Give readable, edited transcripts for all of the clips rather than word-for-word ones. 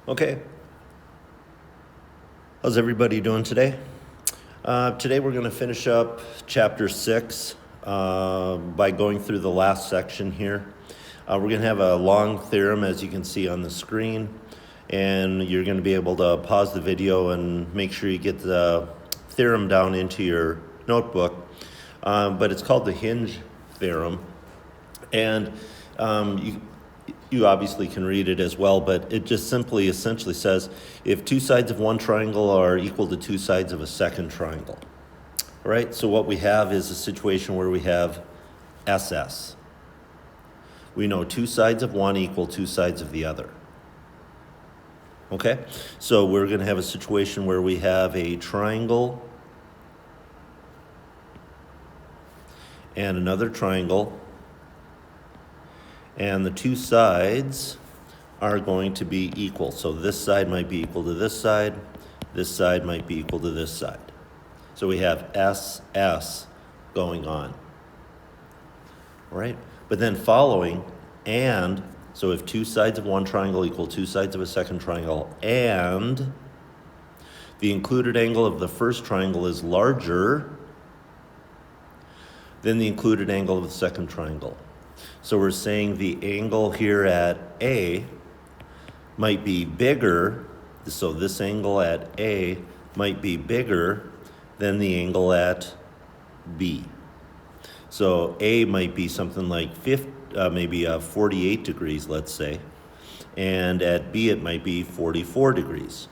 Okay, how's everybody doing today? Today we're going to finish up chapter 6 by going through the last section here. We're going to have a long theorem, as you can see on the screen, and you're going to be able to pause the video and make sure you get the theorem down into your notebook. But it's called the hinge theorem, and you obviously can read it as well, but it just simply essentially says if two sides of one triangle are equal to two sides of a second triangle. All right, so what we have is a situation where we have SS. We know two sides of one equal two sides of the other. Okay, so we're going to have a situation where we have a triangle and another triangle, and the two sides are going to be equal. So this side might be equal to this side might be equal to this side. So we have SS going on. All right, but then following, and, so if two sides of one triangle equal two sides of a second triangle, and the included angle of the first triangle is larger than the included angle of the second triangle. So we're saying the angle here at A might be bigger, so this angle at A might be bigger than the angle at B. So A might be something like 48 degrees, let's say, and at B it might be 44 degrees.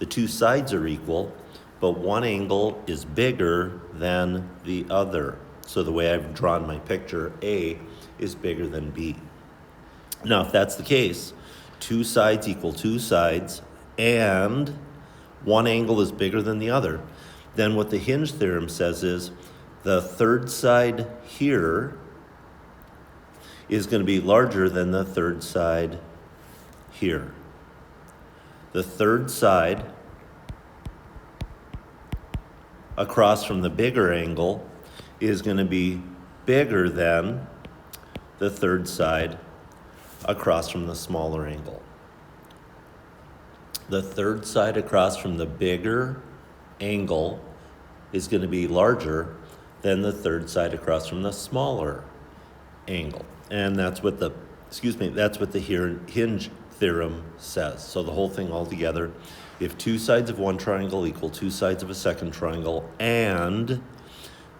The two sides are equal, but one angle is bigger than the other. So the way I've drawn my picture, A is bigger than B. Now, if that's the case, two sides equal two sides, and one angle is bigger than the other, then what the hinge theorem says is the third side here is going to be larger than the third side here. The third side across from the bigger angle is going to be bigger than the third side across from the smaller angle. The third side across from the bigger angle is going to be larger than the third side across from the smaller angle. And that's what the hinge theorem says. So the whole thing all together, if two sides of one triangle equal two sides of a second triangle, and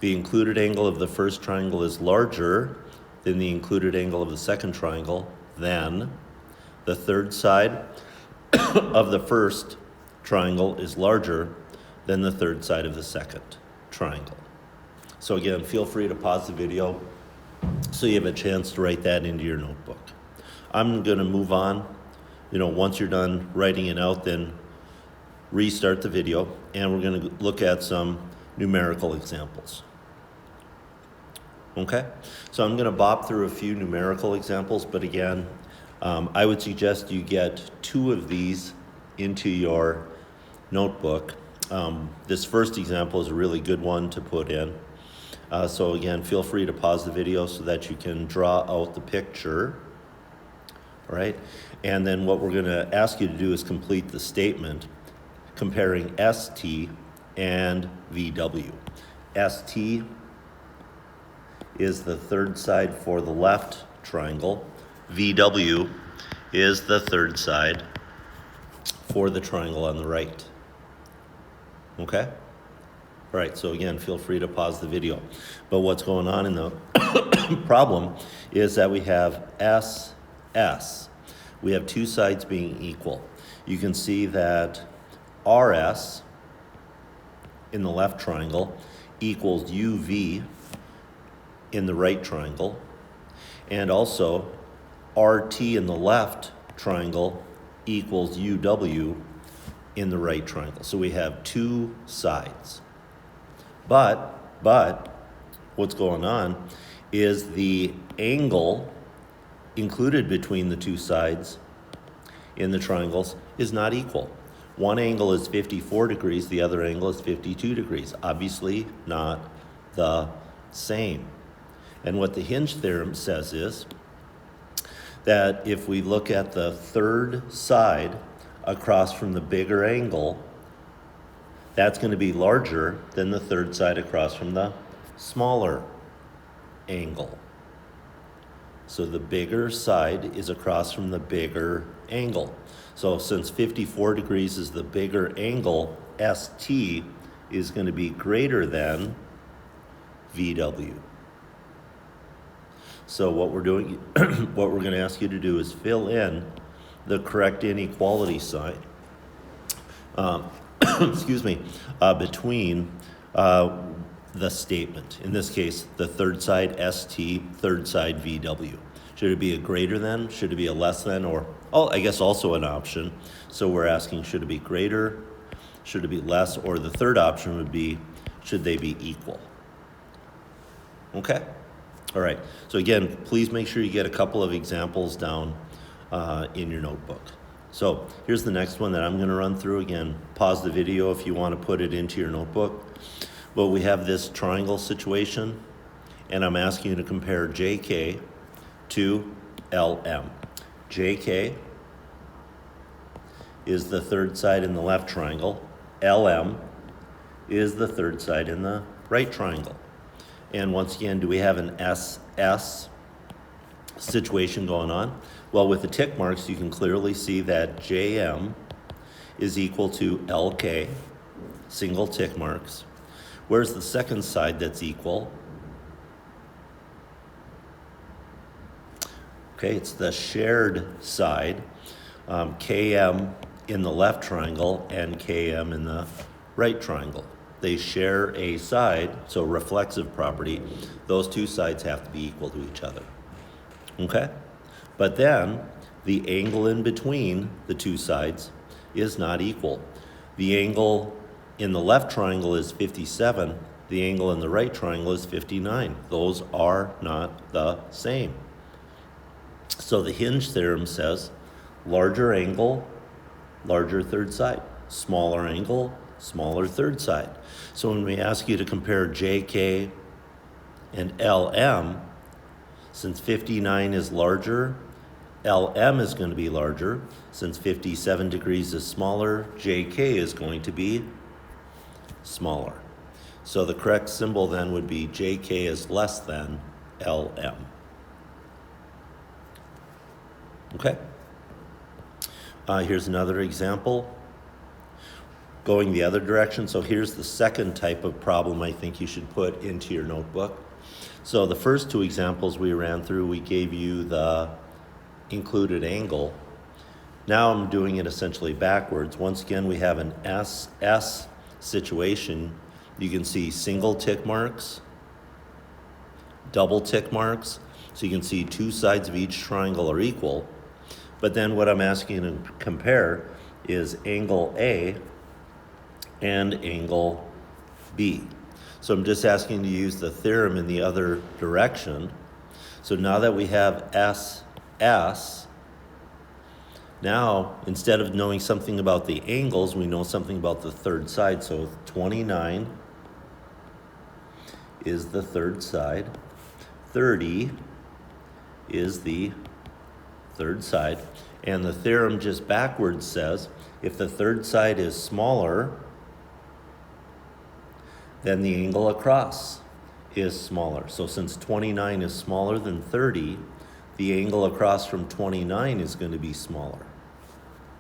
the included angle of the first triangle is larger than the included angle of the second triangle, then the third side of the first triangle is larger than the third side of the second triangle. So again, feel free to pause the video so you have a chance to write that into your notebook. I'm going to move on. Once you're done writing it out, then restart the video, and we're going to look at some numerical examples. Okay, so I'm going to bop through a few numerical examples, but again, I would suggest you get two of these into your notebook. This first example is a really good one to put in. So again, feel free to pause the video so that you can draw out the picture. All right, and then what we're going to ask you to do is complete the statement comparing ST and VW. ST is the third side for the left triangle. VW is the third side for the triangle on the right. Okay? All right, so again, feel free to pause the video. But what's going on in the problem is that we have SS. We have two sides being equal. You can see that RS in the left triangle equals UV in the right triangle, and also RT in the left triangle equals UW in the right triangle. So we have two sides. But what's going on is the angle included between the two sides in the triangles is not equal. One angle is 54 degrees, the other angle is 52 degrees. Obviously not the same. And what the hinge theorem says is that if we look at the third side across from the bigger angle, that's going to be larger than the third side across from the smaller angle. So the bigger side is across from the bigger angle. So since 54 degrees is the bigger angle, ST is going to be greater than VW. So what we're doing, what we're going to ask you to do is fill in the correct inequality sign, between the statement. In this case, the third side ST, third side VW. Should it be a greater than? Should it be a less than? Or, oh, I guess also an option. So we're asking, should it be greater? Should it be less? Or the third option would be, should they be equal? Okay? All right. So again, please make sure you get a couple of examples down in your notebook. So here's the next one that I'm going to run through. Again, pause the video if you want to put it into your notebook. Well, we have this triangle situation, and I'm asking you to compare JK to LM. JK is the third side in the left triangle. LM is the third side in the right triangle. And once again, do we have an SS situation going on? Well, with the tick marks, you can clearly see that JM is equal to LK, single tick marks. Where's the second side that's equal? Okay, it's the shared side, KM in the left triangle and KM in the right triangle. They share a side, so reflexive property. Those two sides have to be equal to each other. Okay? But then the angle in between the two sides is not equal. The angle in the left triangle is 57. The angle in the right triangle is 59. Those are not the same. So the hinge theorem says larger angle, larger third side. Smaller angle, smaller third side. So when we ask you to compare JK and LM, since 59 is larger, LM is going to be larger. Since 57 degrees is smaller, JK is going to be smaller. So the correct symbol then would be JK is less than LM. Okay? Here's another example. Going the other direction. So here's the second type of problem I think you should put into your notebook. So the first two examples we ran through, we gave you the included angle. Now I'm doing it essentially backwards. Once again, we have an SS situation. You can see single tick marks, double tick marks. So you can see two sides of each triangle are equal. But then what I'm asking you to compare is angle A and angle B. So I'm just asking to use the theorem in the other direction. So now that we have SS, now instead of knowing something about the angles, we know something about the third side. So 29 is the third side. 30 is the third side. And the theorem just backwards says if the third side is smaller, then the angle across is smaller. So since 29 is smaller than 30, the angle across from 29 is going to be smaller.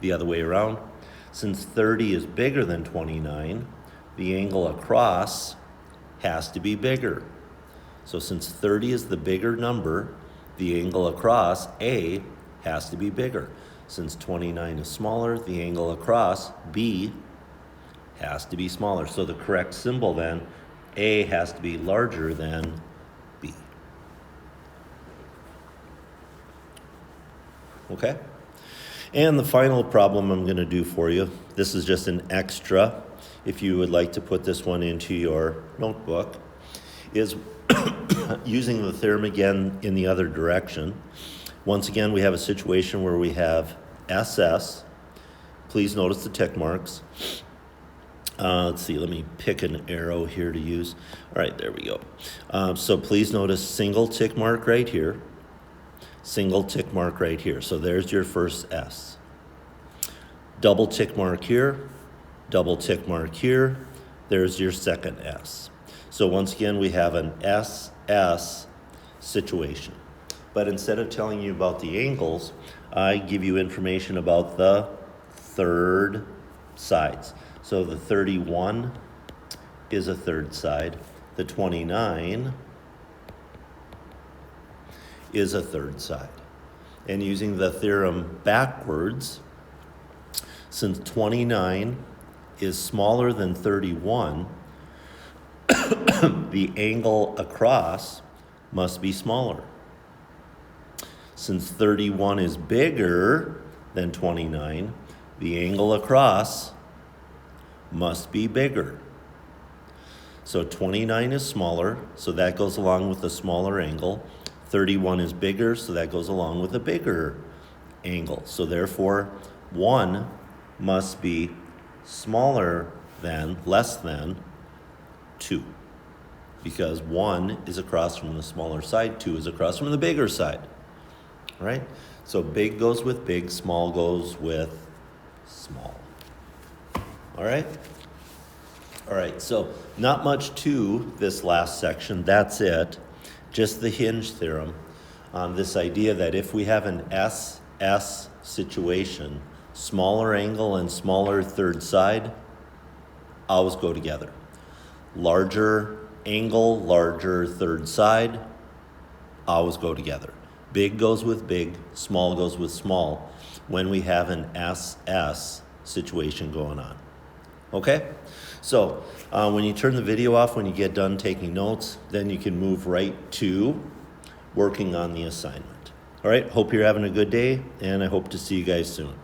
The other way around, since 30 is bigger than 29, the angle across has to be bigger. So since 30 is the bigger number, the angle across, A, has to be bigger. Since 29 is smaller, the angle across, B, has to be smaller. So the correct symbol then, A has to be larger than B. Okay? And the final problem I'm going to do for you, this is just an extra, if you would like to put this one into your notebook, is using the theorem again in the other direction. Once again, we have a situation where we have SS. Please notice the tick marks. Let's see, let me pick an arrow here to use. All right, there we go. So please notice single tick mark right here, single tick mark right here. So there's your first S. double tick mark here, double tick mark here. There's your second S. So once again, we have an SS situation. But instead of telling you about the angles, I give you information about the third sides. So the 31 is a third side. The 29 is a third side. And using the theorem backwards, since 29 is smaller than 31, the angle across must be smaller. Since 31 is bigger than 29, the angle across must be bigger. So 29 is smaller, so that goes along with the smaller angle. 31 is bigger, so that goes along with a bigger angle. So therefore, 1 must be smaller than, less than 2. Because 1 is across from the smaller side, 2 is across from the bigger side. All right? So big goes with big, small goes with small. All right? All right, so not much to this last section. That's it. Just the hinge theorem on this idea that if we have an SS situation, smaller angle and smaller third side always go together. Larger angle, larger third side always go together. Big goes with big, small goes with small when we have an SS situation going on. Okay? So when you turn the video off, when you get done taking notes, then you can move right to working on the assignment. All right, hope you're having a good day, and I hope to see you guys soon.